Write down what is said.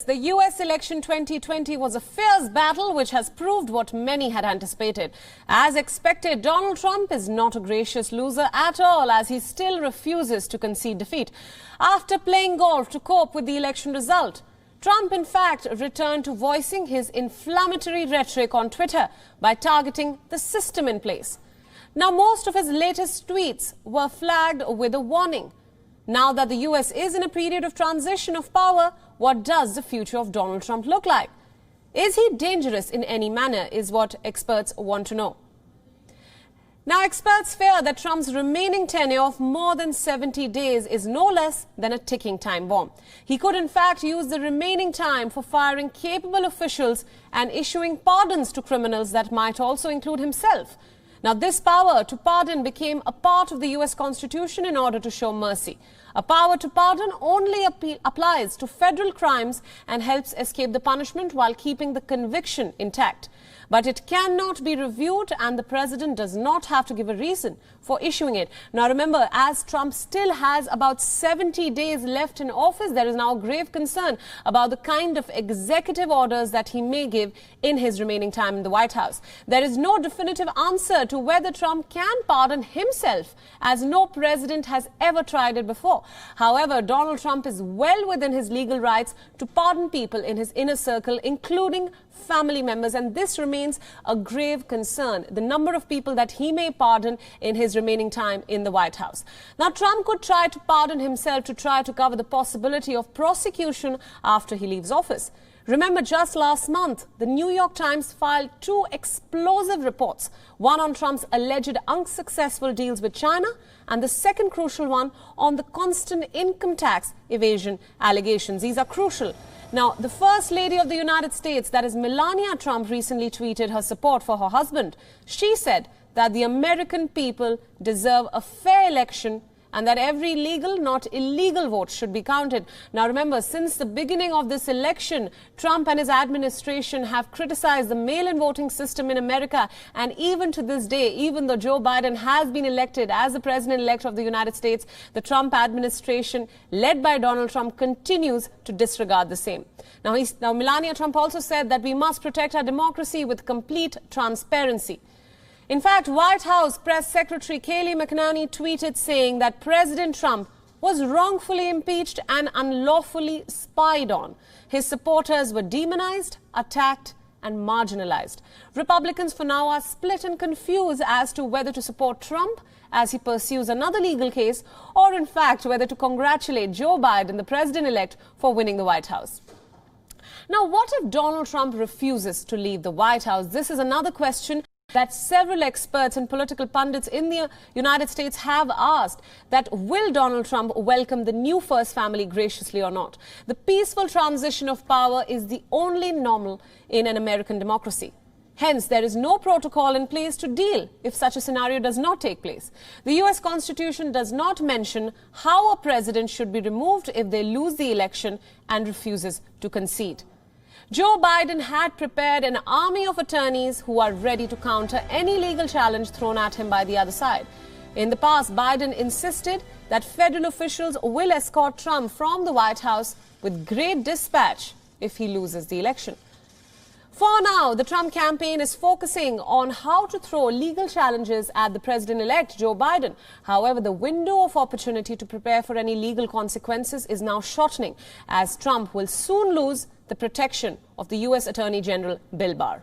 The US election 2020 was a fierce battle which has proved what many had anticipated. As expected, Donald Trump is not a gracious loser at all, as he still refuses to concede defeat. After playing golf to cope with the election result, Trump in fact returned to voicing his inflammatory rhetoric on Twitter by targeting the system in place. Now, most of his latest tweets were flagged with a warning. Now that the US is in a period of transition of power, what does the future of Donald Trump look like? Is he dangerous in any manner, is what experts want to know. Now, experts fear that Trump's remaining tenure of more than 70 days is no less than a ticking time bomb. He could in fact use the remaining time for firing capable officials and issuing pardons to criminals that might also include himself. Now, this power to pardon became a part of the US Constitution in order to show mercy. A power to pardon only applies to federal crimes and helps escape the punishment while keeping the conviction intact. But it cannot be reviewed, and the president does not have to give a reason for issuing it. Now, remember, as Trump still has about 70 days left in office, there is now grave concern about the kind of executive orders that he may give in his remaining time in the White House. There is no definitive answer to whether Trump can pardon himself, as no president has ever tried it before. However, Donald Trump is well within his legal rights to pardon people in his inner circle, including family members, and this remains a grave concern, the number of people that he may pardon in his remaining time in the White House. Now, Trump could try to pardon himself to try to cover the possibility of prosecution after he leaves office. Remember, just last month, the New York Times filed two explosive reports, one on Trump's alleged unsuccessful deals with China, and the second crucial one on the constant income tax evasion allegations. These are crucial. Now, the First Lady of the United States, that is Melania Trump, recently tweeted her support for her husband. She said that the American people deserve a fair election and that every legal, not illegal vote should be counted. Now, remember, since the beginning of this election, Trump and his administration have criticized the mail-in voting system in America. And even to this day, even though Joe Biden has been elected as the president-elect of the United States, the Trump administration, led by Donald Trump, continues to disregard the same. Now, Melania Trump also said that we must protect our democracy with complete transparency. In fact, White House Press Secretary Kayleigh McEnany tweeted saying that President Trump was wrongfully impeached and unlawfully spied on. His supporters were demonized, attacked, and marginalized. Republicans for now are split and confused as to whether to support Trump as he pursues another legal case, or in fact whether to congratulate Joe Biden, the president-elect, for winning the White House. Now, what if Donald Trump refuses to leave the White House? This is another question that several experts and political pundits in the United States have asked, that will Donald Trump welcome the new first family graciously or not? The peaceful transition of power is the only normal in an American democracy. Hence, there is no protocol in place to deal if such a scenario does not take place. The US Constitution does not mention how a president should be removed if they lose the election and refuses to concede. Joe Biden had prepared an army of attorneys who are ready to counter any legal challenge thrown at him by the other side. In the past, Biden insisted that federal officials will escort Trump from the White House with great dispatch if he loses the election. For now, the Trump campaign is focusing on how to throw legal challenges at the president-elect Joe Biden. However, the window of opportunity to prepare for any legal consequences is now shortening, as Trump will soon lose the protection of the US Attorney General Bill Barr.